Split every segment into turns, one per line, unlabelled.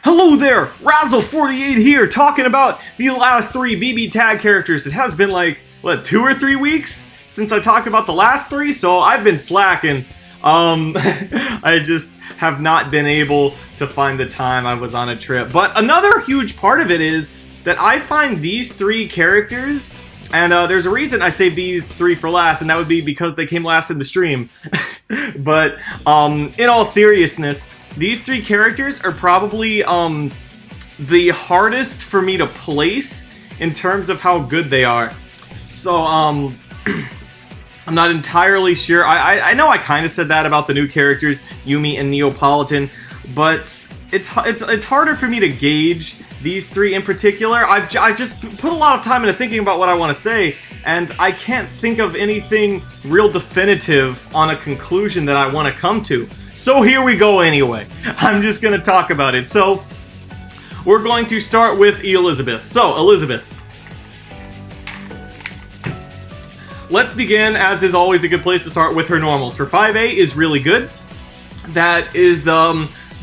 Hello there, Razzle48 here, talking about the last 3 BBTAG characters. It has been like, what, 2 or 3 weeks since I talked about the last 3, so I've been slacking. I just have not been able to find the time. I was on a trip. But another huge part of it is that I find these 3 characters, and there's a reason I saved these 3 for last, and that would be because they came last in the stream. But in all seriousness, these 3 characters are probably the hardest for me to place in terms of how good they are. So I'm not entirely sure. I know I kind of said that about the new characters, Yumi and Neapolitan, but it's harder for me to gauge these 3 in particular. I've just put a lot of time into thinking about what I want to say, and I can't think of anything real definitive on a conclusion that I want to come to. So here we go anyway. I'm just going to talk about it. So we're going to start with Elizabeth. So Elizabeth. Let's begin, as is always a good place to start, with her normals. Her 5A is really good. That is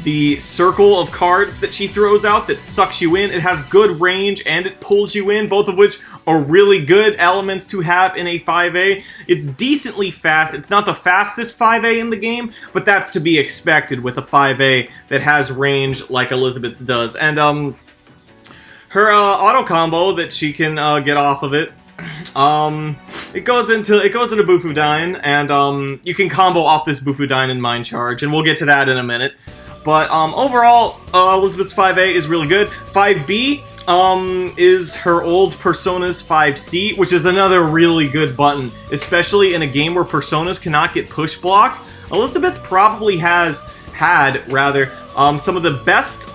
the circle of cards that she throws out that sucks you in. It has good range and it pulls you in, both of which are really good elements to have in a 5A. It's decently fast. It's not the fastest 5A in the game, but that's to be expected with a 5A that has range like Elizabeth's does. And her auto combo that she can get off of it, it goes into Bufudyne, and you can combo off this Bufudyne in Mind Charge, and we'll get to that in a minute. But overall, Elizabeth's 5A is really good. 5B is her old Persona's 5C, which is another really good button, especially in a game where Personas cannot get push blocked. Elizabeth probably has had, rather, some of the best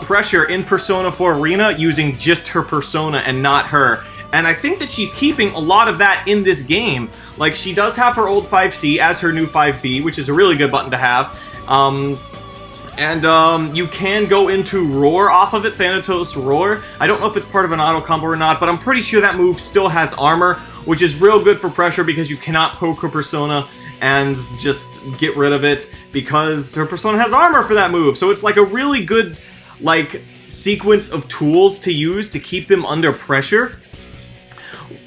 pressure in Persona 4 Arena using just her Persona and not her. And I think that she's keeping a lot of that in this game. Like, she does have her old 5C as her new 5B, which is a really good button to have. You can go into Roar off of it, Thanatos Roar. I don't know if it's part of an auto combo or not, but I'm pretty sure that move still has armor, which is real good for pressure because you cannot poke her Persona and just get rid of it because her Persona has armor for that move. So it's like a really good, like, sequence of tools to use to keep them under pressure.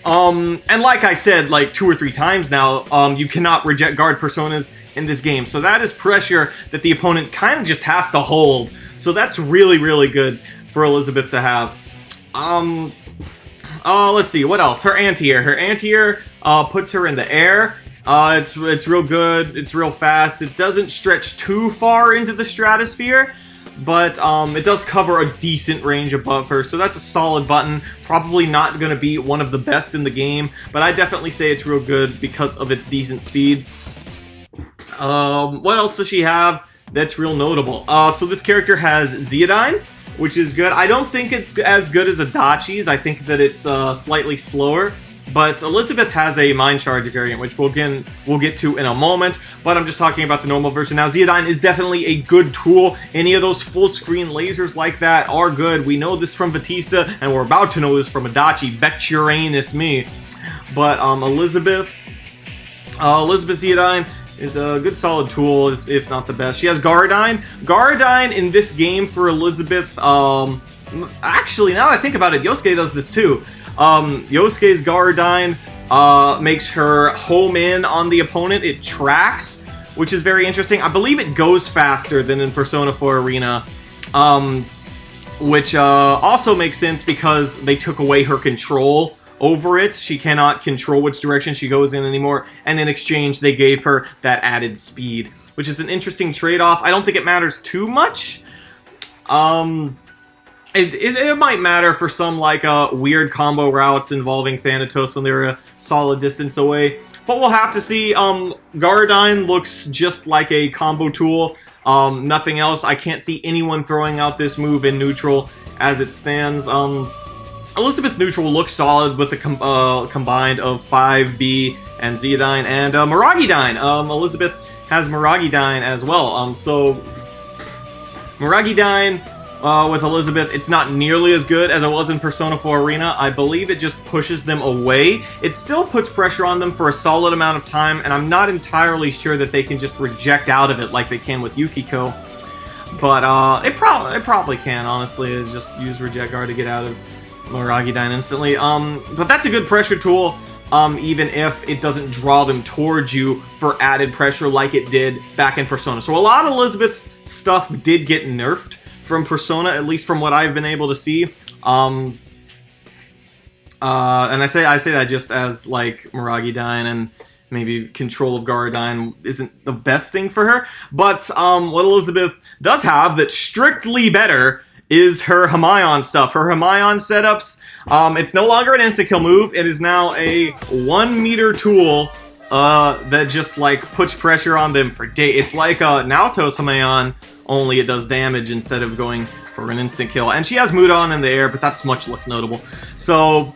And like I said, like 2 or 3 times now, you cannot reject guard personas in this game. So that is pressure that the opponent kind of just has to hold. So that's really, really good for Elizabeth to have. Let's see, what else? Her anti-air. Her anti-air puts her in the air. It's real good. It's real fast. It doesn't stretch too far into the stratosphere, but it does cover a decent range above her, so that's a solid button. Probably not going to be one of the best in the game, but I definitely say it's real good because of its decent speed. What else does she have that's real notable? So this character has Zeodyne, which is good. I don't think it's as good as Adachi's. I think that it's slightly slower. But Elizabeth has a Mind Charge variant, which we'll get to in a moment, but I'm just talking about the normal version. Now, Zeodyne is definitely a good tool. Any of those full-screen lasers like that are good. We know this from Batista, and we're about to know this from Adachi. Betchuranus me. But Elizabeth Zeodyne is a good solid tool, if not the best. She has Garadyne. Garadyne in this game for Elizabeth, actually, now that I think about it, Yosuke does this too. Yosuke's Garadyne makes her home in on the opponent. It tracks, which is very interesting. I believe it goes faster than in Persona 4 Arena, which also makes sense because they took away her control over it. She cannot control which direction she goes in anymore, and in exchange they gave her that added speed, which is an interesting trade-off. I don't think it matters too much. It might matter for some, like, weird combo routes involving Thanatos when they're a solid distance away. But we'll have to see. Garadyne looks just like a combo tool. Nothing else. I can't see anyone throwing out this move in neutral as it stands. Elizabeth's neutral looks solid with the combined of 5B and Zeodyne and Miragidyne. Elizabeth has Miragidyne as well. So Miragidyne with Elizabeth, it's not nearly as good as it was in Persona 4 Arena. I believe it just pushes them away. It still puts pressure on them for a solid amount of time, and I'm not entirely sure that they can just reject out of it like they can with Yukiko. But it probably can, honestly. It's just use Reject Guard to get out of Miragidyne instantly. But that's a good pressure tool, even if it doesn't draw them towards you for added pressure like it did back in Persona. So a lot of Elizabeth's stuff did get nerfed from Persona, at least from what I've been able to see. And I say that just as, like, Miragidyne and maybe Control of Garadyne isn't the best thing for her. But what Elizabeth does have that's strictly better is her Hamayon stuff. Her Hamayon setups, it's no longer an instant kill move. It is now a 1 meter tool that just, like, puts pressure on them for days. It's like Naoto's Hamayon, only it does damage instead of going for an instant kill. And she has Mudon in the air, but that's much less notable. So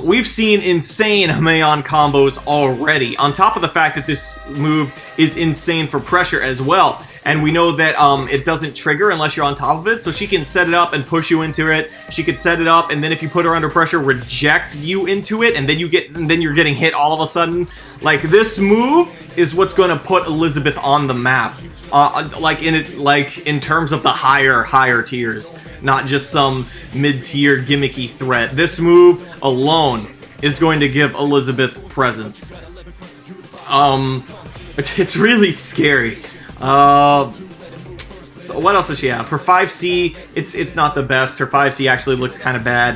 we've seen insane Hamayon combos already, on top of the fact that this move is insane for pressure as well. And we know that it doesn't trigger unless you're on top of it, so she can set it up and push you into it. She could set it up, and then if you put her under pressure, reject you into it, and then you're getting hit all of a sudden. Like, this move is what's going to put Elizabeth on the map. Like in terms of the higher tiers, not just some mid-tier gimmicky threat. This move alone is going to give Elizabeth presence. It's really scary. So what else does she have? Her 5C, it's not the best. Her 5C actually looks kind of bad.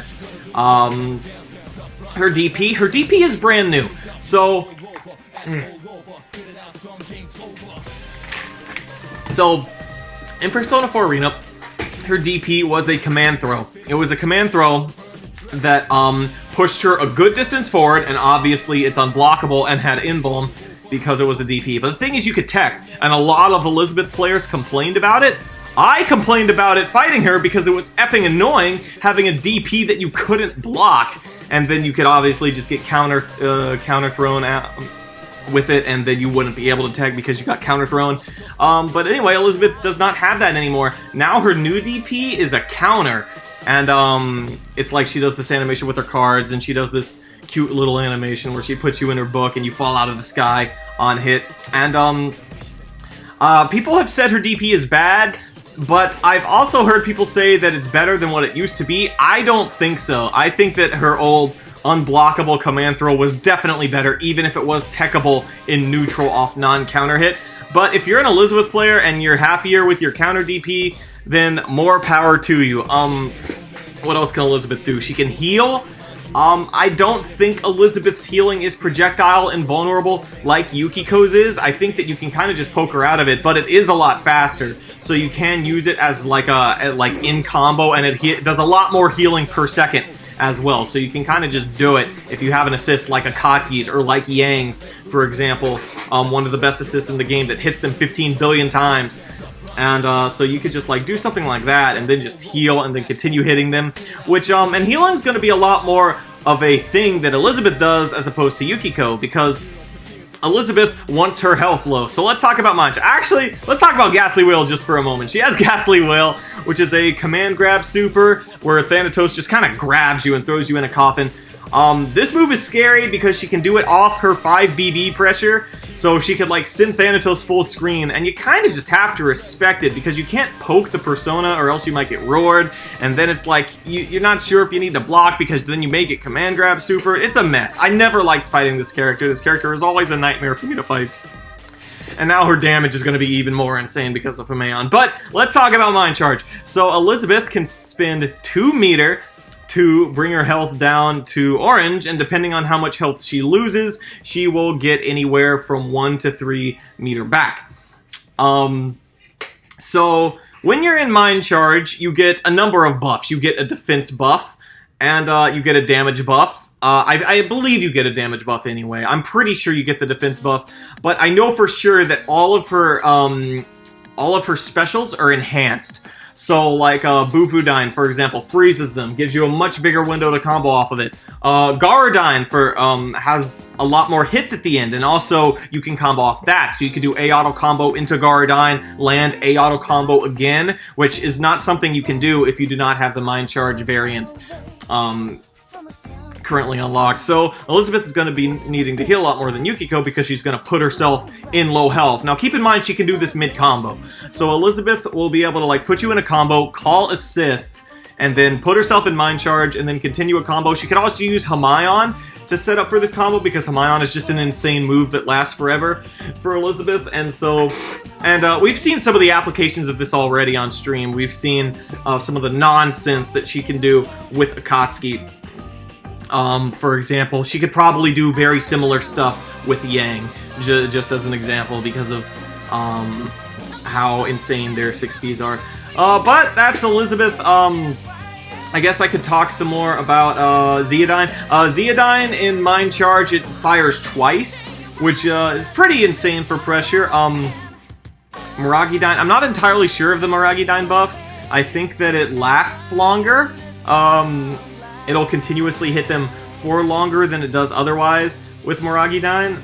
Her DP is brand new. So. So, in Persona 4 Arena, her DP was a command throw. It was a command throw that pushed her a good distance forward, and obviously it's unblockable and had invuln because it was a DP. But the thing is, you could tech, and a lot of Elizabeth players complained about it. I complained about it fighting her because it was effing annoying having a DP that you couldn't block, and then you could obviously just get counter thrown out with it, and then you wouldn't be able to tag because you got counter thrown. But anyway, Elizabeth does not have that anymore. Now her new DP is a counter, and it's like she does this animation with her cards, and she does this cute little animation where she puts you in her book and you fall out of the sky on hit. And people have said her DP is bad, but I've also heard people say that it's better than what it used to be. I don't think so. I think that her old unblockable command throw was definitely better, even if it was techable in neutral off non-counter hit. But if you're an Elizabeth player and you're happier with your counter DP, then more power to you. What else can Elizabeth do? She can heal. I don't think Elizabeth's healing is projectile invulnerable like Yukiko's is. I think that you can kind of just poke her out of it, but it is a lot faster. So you can use it as like in combo, and it does a lot more healing per second as well. So you can kind of just do it if you have an assist like Akatsuki's or like Yang's, for example. One of the best assists in the game that hits them 15 billion times. And so you could just like do something like that and then just heal and then continue hitting them, which and healing is going to be a lot more of a thing that Elizabeth does as opposed to Yukiko, because Elizabeth wants her health low. So let's talk about Mancha. Actually, let's talk about Ghastly Wail just for a moment. She has Ghastly Wail, which is a command grab super where Thanatos just kind of grabs you and throws you in a coffin. This move is scary because she can do it off her 5 BB pressure, so she could like send Thanatos full screen, and you kind of just have to respect it because you can't poke the persona or else you might get roared, and then it's like you're not sure if you need to block because then you may get command grab super. It's a mess. I never liked fighting this character. This character is always a nightmare for me to fight. And now her damage is going to be even more insane because of Hamayon. But let's talk about Mind Charge. So Elizabeth can spend 2 meter to bring her health down to orange, and depending on how much health she loses, she will get anywhere from 1 to 3 meter back. So when you're in Mind Charge, you get a number of buffs. You get a defense buff, and you get a damage buff. I believe you get a damage buff anyway. I'm pretty sure you get the defense buff, but I know for sure that all of her specials are enhanced. So, like, Bufudyne, for example, freezes them, gives you a much bigger window to combo off of it. Garadyne has a lot more hits at the end, and also you can combo off that. So you can do A-auto combo into Garadyne, land A-auto combo again, which is not something you can do if you do not have the Mind Charge variant. currently unlocked. So Elizabeth is going to be needing to heal a lot more than Yukiko because she's going to put herself in low health. Now keep in mind she can do this mid-combo. So Elizabeth will be able to like put you in a combo, call assist, and then put herself in Mind Charge, and then continue a combo. She could also use Hamayon to set up for this combo, because Hamayon is just an insane move that lasts forever for Elizabeth. And so, we've seen some of the applications of this already on stream. We've seen some of the nonsense that she can do with Akatsuki. For example, she could probably do very similar stuff with Yang, just as an example, because of how insane their 6Ps are. But that's Elizabeth. I guess I could talk some more about Zeodyne. Zeodyne in Mind Charge, it fires twice, which is pretty insane for pressure. Miragidyne, I'm not entirely sure of the Miragidyne buff. I think that it lasts longer. It'll continuously hit them for longer than it does otherwise with Miragidyne.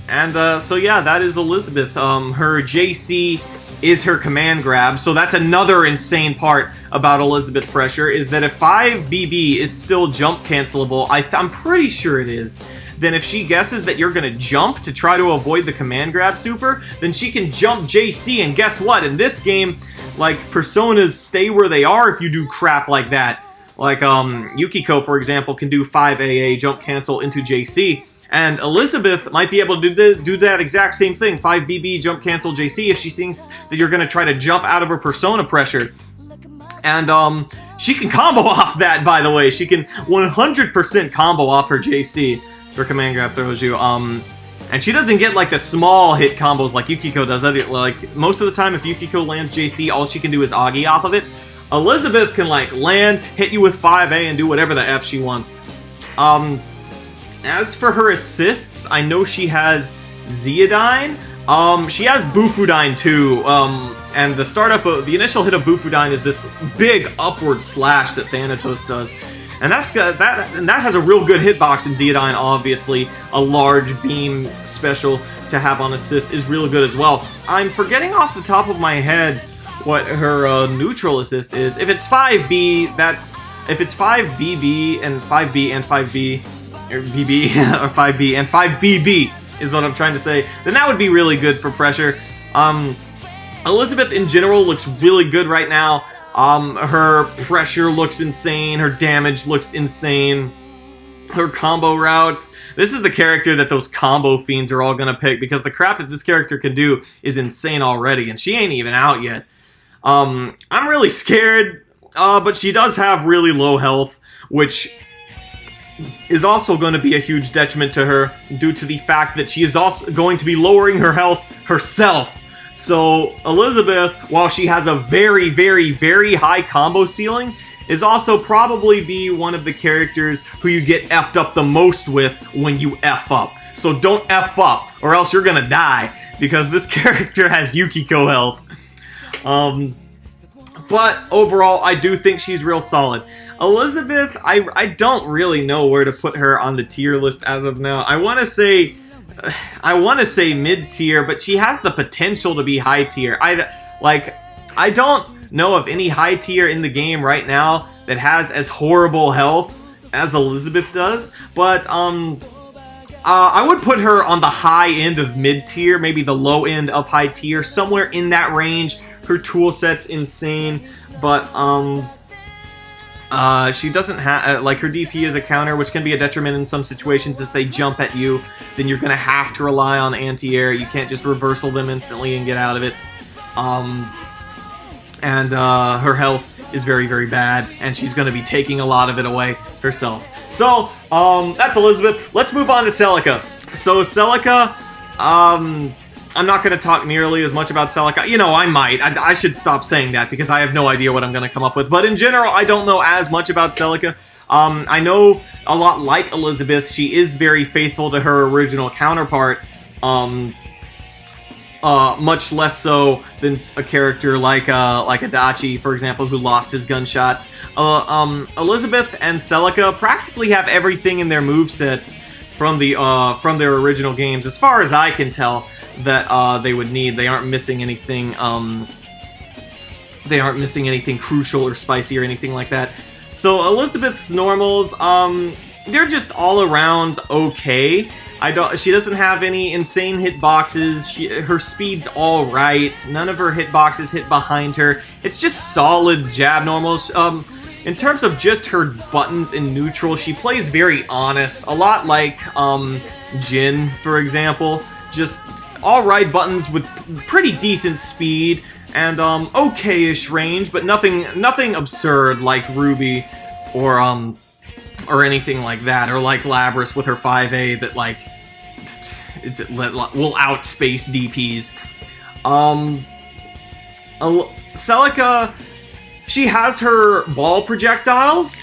And so yeah, that is Elizabeth. Her JC is her command grab, so that's another insane part about Elizabeth Pressure, is that if 5 BB is still jump cancelable, I'm pretty sure it is, then if she guesses that you're gonna jump to try to avoid the command grab super, then she can jump JC, and guess what? In this game, like, personas stay where they are if you do crap like that. Like, Yukiko, for example, can do 5 AA, jump cancel into JC, and Elizabeth might be able to do that exact same thing, 5 BB, jump cancel JC, if she thinks that you're going to try to jump out of her persona pressure. And she can combo off that, by the way. She can 100% combo off her JC. Her command grab throws you. And she doesn't get like the small hit combos like Yukiko does. Like, most of the time, if Yukiko lands JC, all she can do is Agi off of it. Elizabeth can like land, hit you with 5A, and do whatever the F she wants. As for her assists, I know she has Zeodyne. She has Bufudyne too. And the initial hit of Bufudyne is this big upward slash that Thanatos does. And that has a real good hitbox in Zeodyne, obviously. A large beam special to have on assist is really good as well. I'm forgetting off the top of my head what her neutral assist is. If it's 5B, if it's 5BB and 5B and 5B, or BB, or 5B and 5BB is what I'm trying to say, then that would be really good for pressure. Elizabeth in general looks really good right now. Her pressure looks insane, her damage looks insane, her combo routes. This is the character that those combo fiends are all gonna pick, because the crap that this character can do is insane already, and she ain't even out yet. I'm really scared, but she does have really low health, which is also going to be a huge detriment to her due to the fact that she is also going to be lowering her health herself. So Elizabeth, while she has a very, very, very high combo ceiling, is also probably be one of the characters who you get effed up the most with when you F up. So don't F up, or else you're gonna die, because this character has Yukiko health. But overall, I do think she's real solid. Elizabeth, I don't really know where to put her on the tier list as of now. I want to say mid-tier, but she has the potential to be high tier. I don't know of any high tier in the game right now that has as horrible health as Elizabeth does, but I would put her on the high end of mid-tier, maybe the low end of high tier, somewhere in that range. Her tool set's insane, but she doesn't have, like, her DP is a counter, which can be a detriment in some situations. If they jump at you, then you're gonna have to rely on anti-air. You can't just reversal them instantly and get out of it. Her health is very, very bad, and she's gonna be taking a lot of it away herself. So, that's Elizabeth. Let's move on to Celica. So, Celica, I'm not going to talk nearly as much about Celica. You know, I might. I should stop saying that, because I have no idea what I'm going to come up with. But in general, I don't know as much about Celica. I know a lot like Elizabeth. She is very faithful to her original counterpart. Much less so than a character like Adachi, for example, who lost his gunshots. Elizabeth and Celica practically have everything in their movesets from their original games, as far as I can tell, that they would need. They aren't missing anything. They aren't missing anything crucial or spicy or anything like that. So Elizabeth's normals, they're just all around okay. She doesn't have any insane hitboxes. Her speed's all right. None of her hitboxes hit behind her. It's just solid jab normals. In terms of just her buttons in neutral, she plays very honest. A lot like Jin, for example. Just all right buttons with pretty decent speed and okay-ish range, but nothing absurd like Ruby or anything like that, or like Labras with her 5A that like will outspace DPs. Celica, she has her ball projectiles.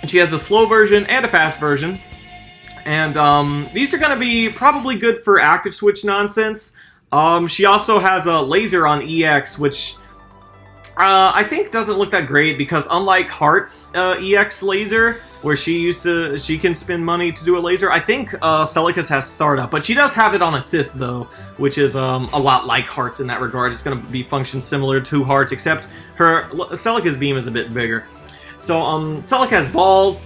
She has a slow version and a fast version. And these are going to be probably good for active switch nonsense. She also has a laser on EX, which I think doesn't look that great because unlike Heart's EX laser, where she can spend money to do a laser, I think Celica's has startup, but she does have it on assist though, which is a lot like Heart's in that regard. It's going to be function similar to Heart's, except Celica's beam is a bit bigger. So Celica has balls.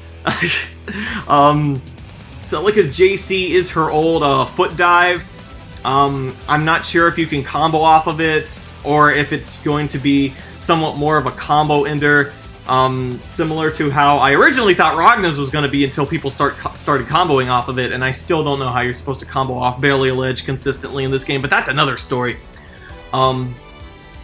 Celica's JC is her old foot dive. I'm not sure if you can combo off of it, or if it's going to be somewhat more of a combo ender, similar to how I originally thought Ragna's was going to be until people started comboing off of it, and I still don't know how you're supposed to combo off Barely a Ledge consistently in this game, but that's another story.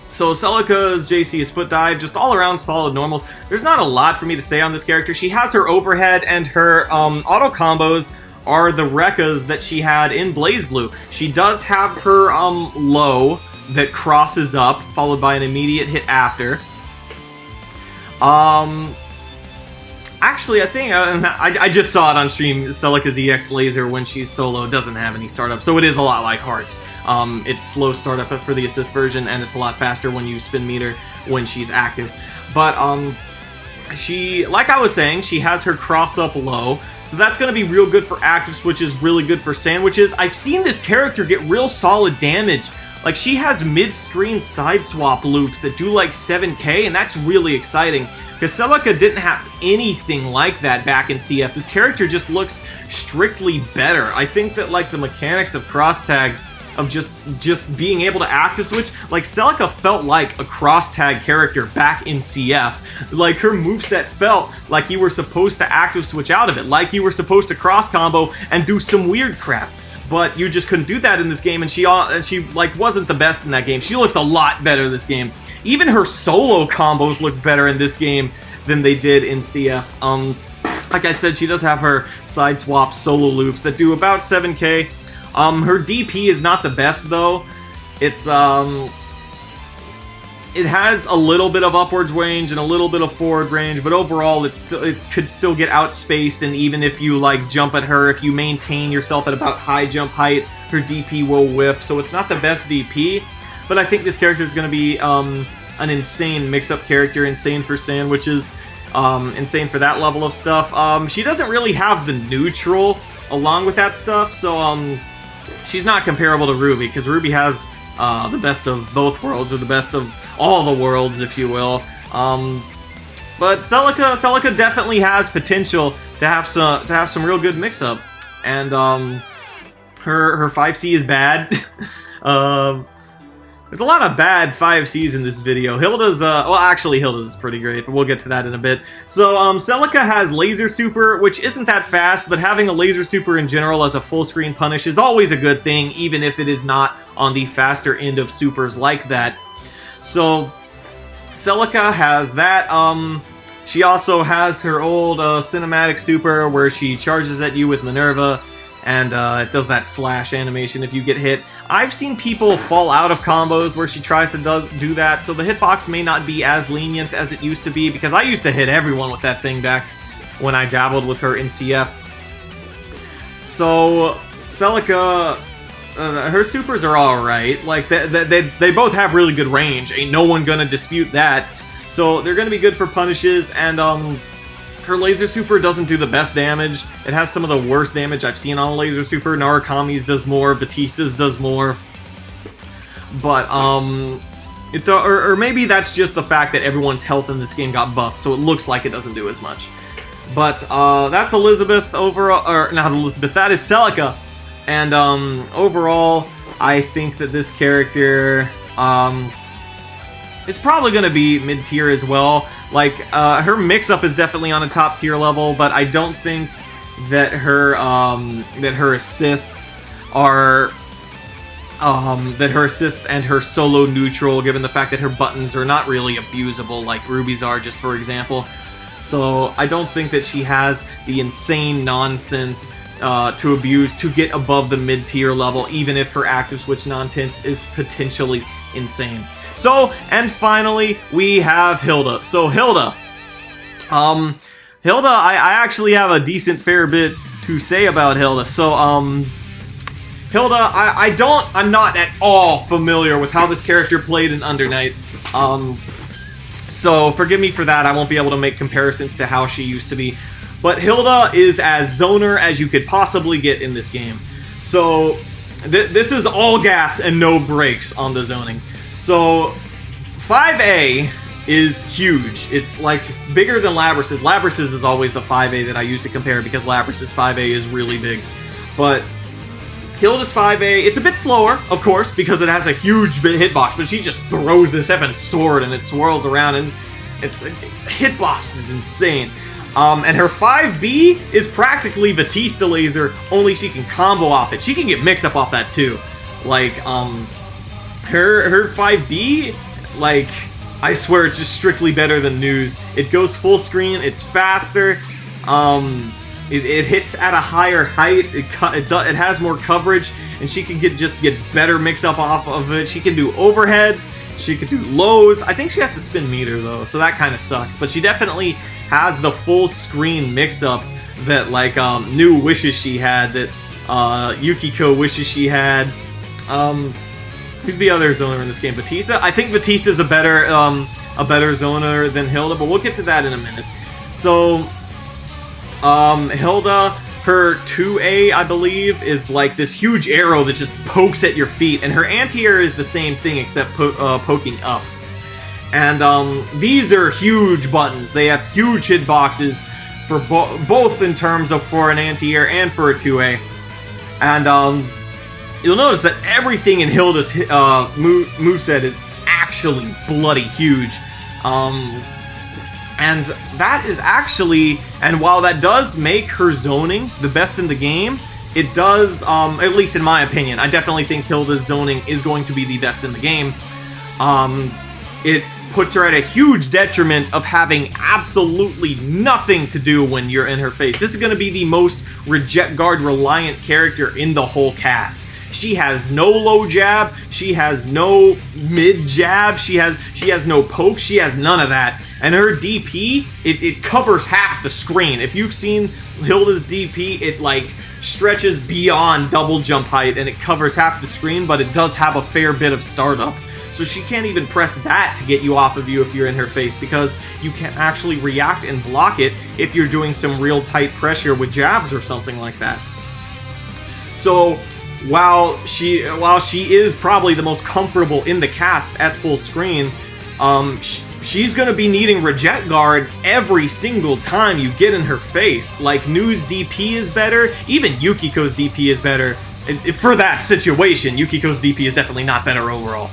So Celica's JC is foot dive, just all around solid normals. There's not a lot for me to say on this character. She has her overhead, and her auto combos are the Rekkas that she had in BlazBlue. She does have her low that crosses up, followed by an immediate hit after. Actually, I think I just saw it on stream. Celica's EX laser when she's solo doesn't have any startup, so it is a lot like Heart's. It's slow startup for the assist version, and it's a lot faster when you spin meter when she's active. But she, like I was saying, she has her cross up low, so that's going to be real good for active switches, really good for sandwiches. I've seen this character get real solid damage. Like, she has mid-screen side swap loops that do like 7k, and that's really exciting. Because Celica didn't have anything like that back in CF. This character just looks strictly better. I think that, like, the mechanics of cross-tag, of just being able to active switch, like, Celica felt like a cross-tag character back in CF. Like, her moveset felt like you were supposed to active switch out of it, like you were supposed to cross-combo and do some weird crap. But you just couldn't do that in this game, and she like wasn't the best in that game. She looks a lot better this game. Even her solo combos look better in this game than they did in CF. Like I said, she does have her side swap solo loops that do about 7k. Her DP is not the best though. It's it has a little bit of upwards range and a little bit of forward range, but overall it could still get outspaced, and even if you like jump at her, if you maintain yourself at about high jump height, her DP will whiff, so it's not the best DP, but I think this character is going to be an insane mix-up character, insane for sandwiches, insane for that level of stuff. She doesn't really have the neutral along with that stuff, so she's not comparable to Ruby, because Ruby has the best of both worlds, or the best of all the worlds, if you will. But Celica definitely has potential to have some real good mix-up, and her 5C is bad. There's a lot of bad 5Cs in this video. Hilda's, well, actually, Hilda's is pretty great, but we'll get to that in a bit. So, Celica has Laser Super, which isn't that fast, but having a Laser Super in general as a full-screen punish is always a good thing, even if it is not on the faster end of supers like that. So, Celica has that. She also has her old cinematic super, where she charges at you with Minerva, and it does that slash animation if you get hit. I've seen people fall out of combos where she tries to do that, so the hitbox may not be as lenient as it used to be, because I used to hit everyone with that thing back when I dabbled with her in CF. So, Celica, her supers are alright. Like, they both have really good range. Ain't no one gonna dispute that. So, they're gonna be good for punishes, and her Laser Super doesn't do the best damage. It has some of the worst damage I've seen on a Laser Super. Narukami's does more, Batista's does more. But, or maybe that's just the fact that everyone's health in this game got buffed, so it looks like it doesn't do as much. But that's Elizabeth overall, or not Elizabeth, that is Celica. And overall, I think that this character is probably going to be mid-tier as well. Like, her mix-up is definitely on a top-tier level, but I don't think that her assists are... that her assists and her solo neutral, given the fact that her buttons are not really abusable like Ruby's are, just for example. So I don't think that she has the insane nonsense to abuse to get above the mid-tier level, even if her active switch nonsense is potentially insane. So, and finally, we have Hilda. So Hilda, Hilda, I actually have a decent fair bit to say about Hilda. So, Hilda, I'm not at all familiar with how this character played in Under Night. So forgive me for that. I won't be able to make comparisons to how she used to be. But Hilda is as zoner as you could possibly get in this game. So this is all gas and no brakes on the zoning. So 5A is huge. It's like bigger than Labrys's. Labrys's is always the 5A that I use to compare because Labrys's 5A is really big. But Hilda's 5A, it's a bit slower, of course, because it has a huge hitbox, but she just throws this effing sword and it swirls around, and hitbox is insane. And her 5B is practically Batista laser, only she can combo off it. She can get mixed up off that too. Like, her 5B, like, I swear it's just strictly better than News. It goes full screen, it's faster, It hits at a higher height, it has more coverage, and she can get better mix-up off of it. She can do overheads, she can do lows. I think she has to spin meter, though, so that kind of sucks. But she definitely has the full-screen mix-up that, like, New wishes she had, that Yukiko wishes she had. Who's the other zoner in this game? Batista? I think Batista's a better zoner than Hilda, but we'll get to that in a minute. So... Hilda, her 2A, I believe, is like this huge arrow that just pokes at your feet, and her anti-air is the same thing except poking up. And these are huge buttons. They have huge hitboxes for both in terms of for an anti-air and for a 2A. And you'll notice that everything in Hilda's moveset is actually bloody huge. And that is actually, and while that does make her zoning the best in the game, it does, at least in my opinion, I definitely think Hilda's zoning is going to be the best in the game. It puts her at a huge detriment of having absolutely nothing to do when you're in her face. This is going to be the most reject guard reliant character in the whole cast. She has no low jab, she has no mid jab, she has no poke, she has none of that. And her DP, it covers half the screen. If you've seen Hilda's DP, it like stretches beyond double jump height and it covers half the screen, but it does have a fair bit of startup. So she can't even press that to get you off of you if you're in her face, because you can't actually react and block it if you're doing some real tight pressure with jabs or something like that. So while she is probably the most comfortable in the cast at full screen, she's going to be needing reject guard every single time you get in her face. Like, New's DP is better, even Yukiko's DP is better. For that situation, Yukiko's DP is definitely not better overall.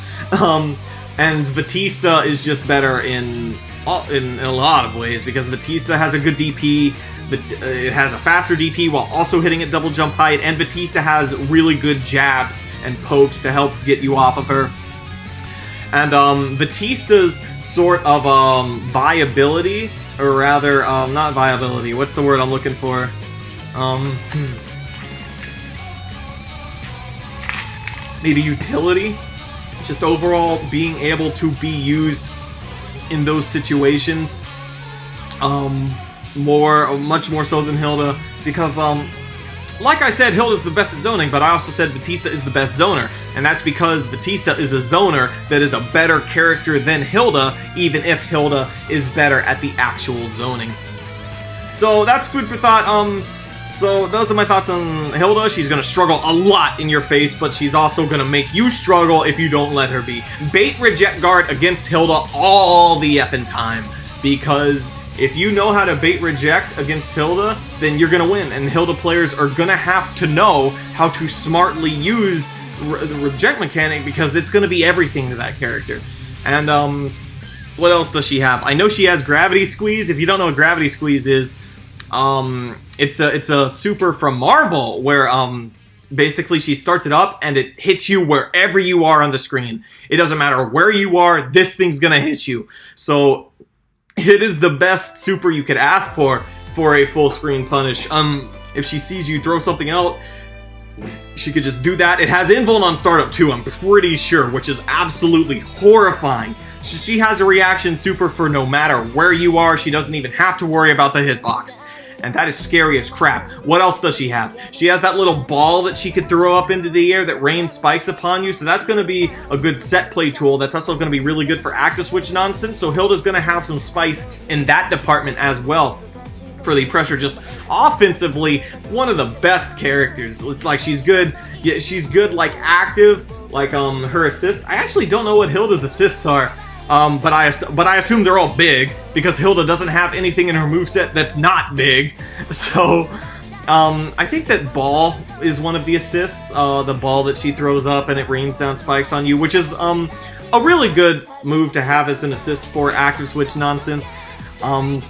And Batista is just better in a lot of ways, because Batista has a good DP, it has a faster DP while also hitting at double jump height, and Batista has really good jabs and pokes to help get you off of her. And Batista's sort of viability, or rather, not viability, what's the word I'm looking for? Maybe utility? Just overall being able to be used in those situations, much more so than Hilda, because like I said, Hilda's the best at zoning, but I also said Batista is the best zoner, and that's because Batista is a zoner that is a better character than Hilda, even if Hilda is better at the actual zoning. So that's food for thought. So those are my thoughts on Hilda. She's going to struggle a lot in your face, but she's also going to make you struggle if you don't let her be. Bait reject guard against Hilda all the effing time, because if you know how to bait reject against Hilda, then you're going to win, and Hilda players are going to have to know how to smartly use the reject mechanic, because it's going to be everything to that character. And what else does she have? I know she has Gravity Squeeze. If you don't know what Gravity Squeeze is, it's a super from Marvel where basically she starts it up and it hits you wherever you are on the screen. It doesn't matter where you are, this thing's gonna hit you. So it is the best super you could ask for a full screen punish. If she sees you throw something out, she could just do that. It has invuln on startup too, I'm pretty sure, which is absolutely horrifying. She has a reaction super for no matter where you are. She doesn't even have to worry about the hitbox. And that is scary as crap. What else does she have? She has that little ball that she could throw up into the air that rains spikes upon you, so that's going to be a good set play tool. That's also going to be really good for active switch nonsense, so Hilda's going to have some spice in that department as well for the pressure. Just offensively, one of the best characters. It's like she's good. Yeah, she's good like active, like her assists. I actually don't know what Hilda's assists are. But I assume they're all big, because Hilda doesn't have anything in her moveset that's not big. So, I think that ball is one of the assists, the ball that she throws up and it rains down spikes on you, which is, a really good move to have as an assist for active switch nonsense. And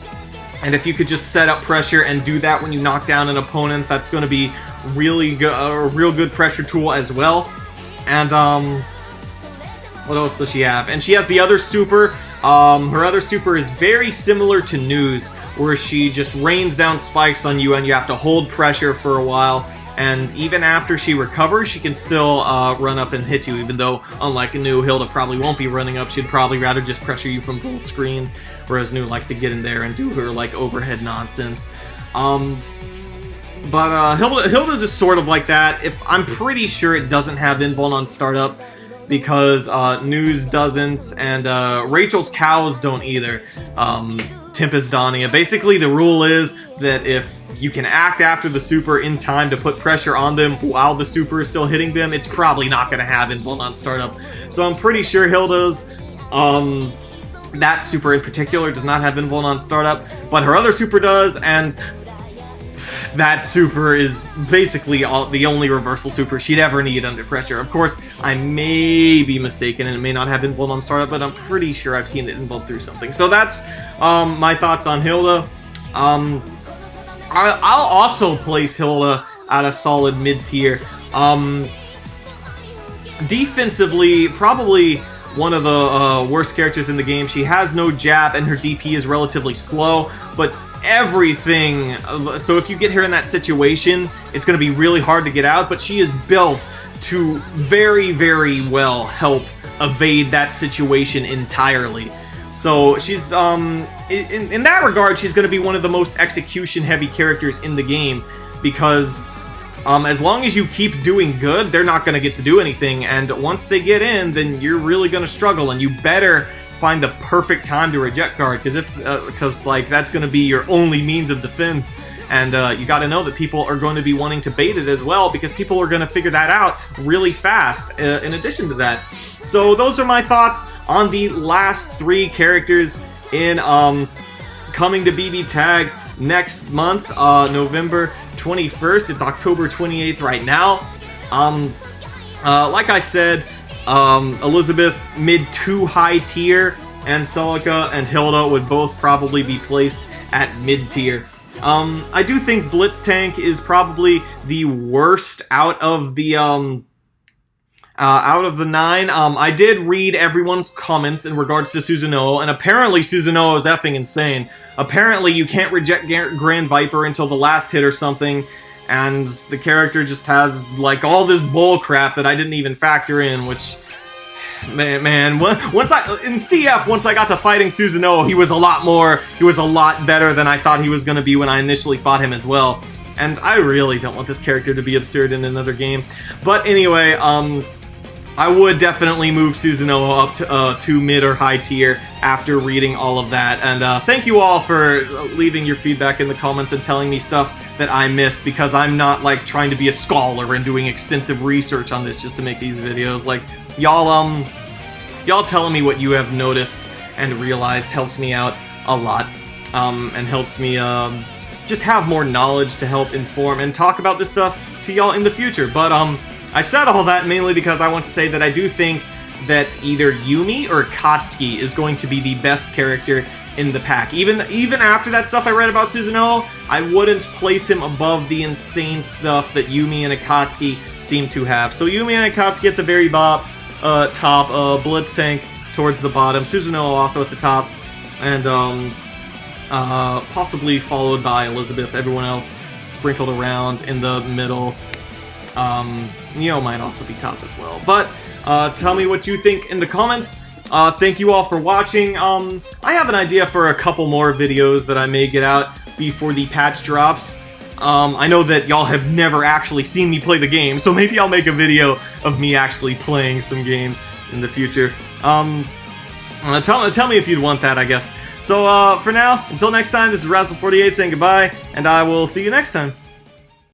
if you could just set up pressure and do that when you knock down an opponent, that's going to be really good, a real good pressure tool as well. And, what else does she have? And she has the other super. Her other super is very similar to News, where she just rains down spikes on you and you have to hold pressure for a while. And even after she recovers, she can still run up and hit you, even though, unlike New, Hilda probably won't be running up. She'd probably rather just pressure you from full screen, whereas New likes to get in there and do her, like, overhead nonsense. But Hilda's just sort of like that. I'm pretty sure it doesn't have invuln on startup, because News doesn't, and Rachel's cows don't either. Tempest Dania. Basically, the rule is that if you can act after the super in time to put pressure on them while the super is still hitting them, it's probably not going to have invuln on startup. So I'm pretty sure Hilda's, that super in particular does not have invuln on startup, but her other super does, and that super is basically the only reversal super she'd ever need under pressure. Of course, I may be mistaken and it may not have invuln on startup, but I'm pretty sure I've seen it invuln through something. So that's my thoughts on Hilda. I'll also place Hilda at a solid mid-tier. Defensively, probably one of the worst characters in the game. She has no jab and her DP is relatively slow, but everything, so if you get her in that situation, it's going to be really hard to get out, but she is built to very, very well help evade that situation entirely. So she's, in that regard, she's going to be one of the most execution-heavy characters in the game, because as long as you keep doing good, they're not going to get to do anything, and once they get in, then you're really going to struggle, and you better find the perfect time to reject guard, because like that's going to be your only means of defense, and you got to know that people are going to be wanting to bait it as well, because people are going to figure that out really fast in addition to that. So those are my thoughts on the last 3 characters in coming to BBTAG next month, November 21st. It's October 28th right now. Like I said, Elizabeth mid to high tier, and Celica and Hilda would both probably be placed at mid tier. I do think Blitztank is probably the worst out of the 9. I did read everyone's comments in regards to Susanoo, and apparently Susanoo is effing insane. Apparently you can't reject Grand Viper until the last hit or something, and the character just has like all this bull crap that I didn't even factor in, which, man, once I got to fighting Susanoo, he was a lot better than I thought he was going to be when I initially fought him as well. And I really don't want this character to be absurd in another game. But anyway, I would definitely move Susanoo up to mid or high tier after reading all of that. And thank you all for leaving your feedback in the comments and telling me stuff that I missed, because I'm not like trying to be a scholar and doing extensive research on this just to make these videos. Like y'all telling me what you have noticed and realized helps me out a lot, and helps me just have more knowledge to help inform and talk about this stuff to y'all in the future. But I said all that mainly because I want to say that I do think that either Yumi or Katsuki is going to be the best character in the pack. Even after that stuff I read about Susanoo, I wouldn't place him above the insane stuff that Yumi and Akatsuki seem to have. So Yumi and Akatsuki at the very top, Blitztank towards the bottom, Susanoo also at the top, and possibly followed by Elizabeth, everyone else sprinkled around in the middle. Neo might also be top as well. But tell me what you think in the comments. Thank you all for watching. I have an idea for a couple more videos that I may get out before the patch drops. I know that y'all have never actually seen me play the game, so maybe I'll make a video of me actually playing some games in the future. Tell me if you'd want that, I guess. So for now, until next time, this is Razzle48 saying goodbye, and I will see you next time.